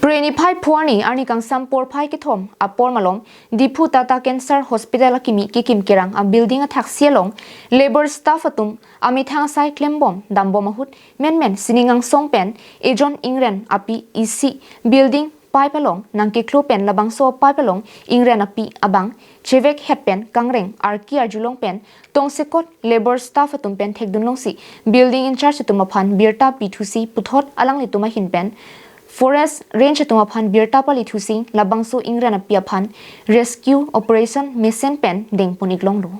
Preni phai phuani ani kang sampor phai ki thom apor malom Diphu TATA Cancer Hospital kimi kikim kerang a building athaksi long labor staff atum ami thang sai klembom dambom mahut men siningang songpen ejon ingren api isi building pipe along nangki klopen labang so pipe along ingren api abang chevek headpen kangreng arki arjulong pen tongsekot labor staff atum pen thekdun longsi building in charge atum aphan birta p2c puthot alang lituma hinpen Forest range atuma phan birta pali thusing labangso ingran apia phan rescue operation mission pen deng puniklong lo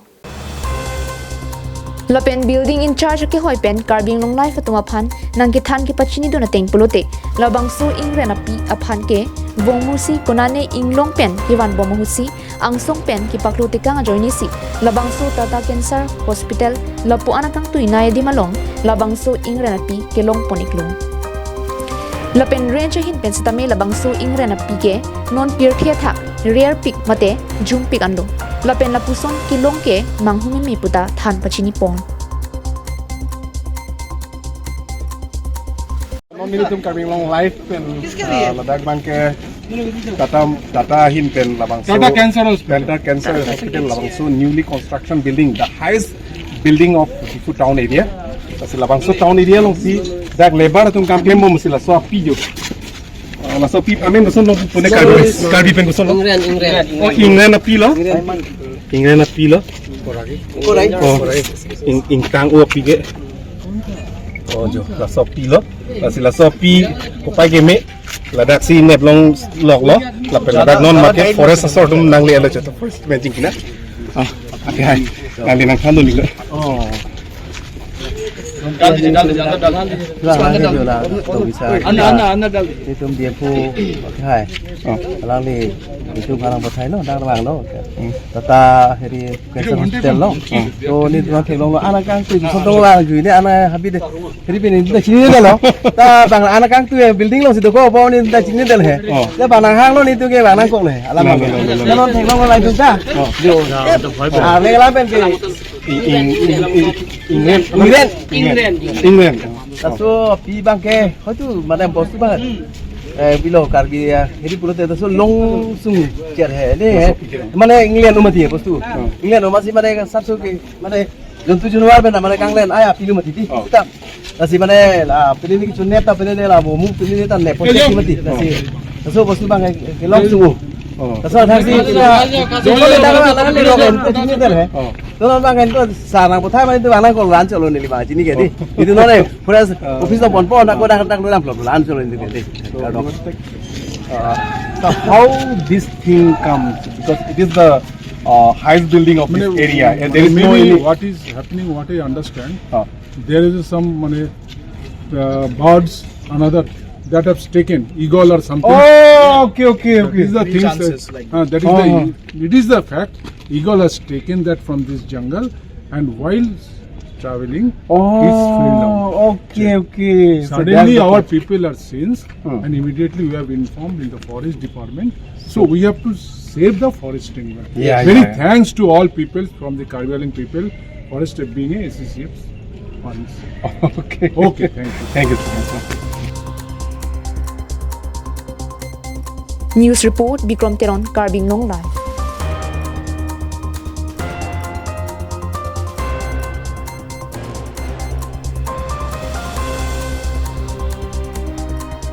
Lapen building in charge ke hoi pen carbing long life atuma phan nangki than ki pachini dona teng pulote labangso ingran api aphan ke bongmusi konane inglong pen hiwan bomohusi angsong pen ki paklote kang joini si labangso Tata Cancer Hospital lapu anakang tuinay di malong labangso ingran api kelong puniklong Lapen range hin pen sitame labangso ingren apike non pier thia thak rear pick mate jung pick ando lapen lapuson kilong ke manghumi mi puta than pachini pon Militum kami long life pen ladak bangke Tata hin pen labangso Tata Cancer Hospital labangso newly construction building, the highest building of Diphu town area. Kasi labangso town area long si dak lebar atum kam klem mo sila so api jo. La so pi amen gusto no pune karbi pen gusto no. Ingren api lo. Ingren api lo. Korai. Ingtang u api ge. Oh jo la so pi lo. La so pi ko pai ge me. La dak si net long log lo. La pen dak non market forest sort dum nang le ala chato first imagine kina. Ah, ate hai. Nang nang khando ni. Oh. Itu Diphu hai, alang ni itu barang pakai no, dah barang no. Tata hari Cancer Hospital no. So ni tuan kelong anak kang tu, sotong lah ni anak habis hari ini dah sini dah lo. Ta bang anak kang tu building lo situ ko, bau ni dah sini dah le. Dah bang hang lo ni tu ke bang kok le. Alam ni. Kalau kelong lain tu dah. Jo. Ah, legal apa ni? Ingren. Taso pi bangke, kau tu mana bos tu banget. Bilo karbi ya, jadi pulut itu taso long sung cer hai. Ni mana England umati bos tu. England umati mana sabsu ke mana juntu junwar benda mana kanglen ayah pilu mati ti. Kita tasi mana lah pilih ni cunnet tak pilih ni lah bomu pilih ni tak nepot mati. Taso bos tu bangke long sung. Taso thaksi jono le dalam tangan ni rokan tu sini dah hai. Tuan bang itu sarang putai mana itu anak kau lancar loh ni lima sini ke di. Itu nore forest office pon nak dah dalam lancar loh ni ke di. How this thing comes? Because it is the highest building of this area, and there is no any. What is happening? What I understand, there is some birds, another that have taken eagle or something. Oh, okay. That is the thing. That is it is the fact. Eagle has taken that from this jungle, and while traveling, is fell down. Okay. Suddenly, our people are seen, and immediately we have informed in the forest department. So we have to save the forest timber. Many thanks to all people from the Caribbean people, forest being a associate. Okay. Thank you. News report Bikram Teron Carbing Long Life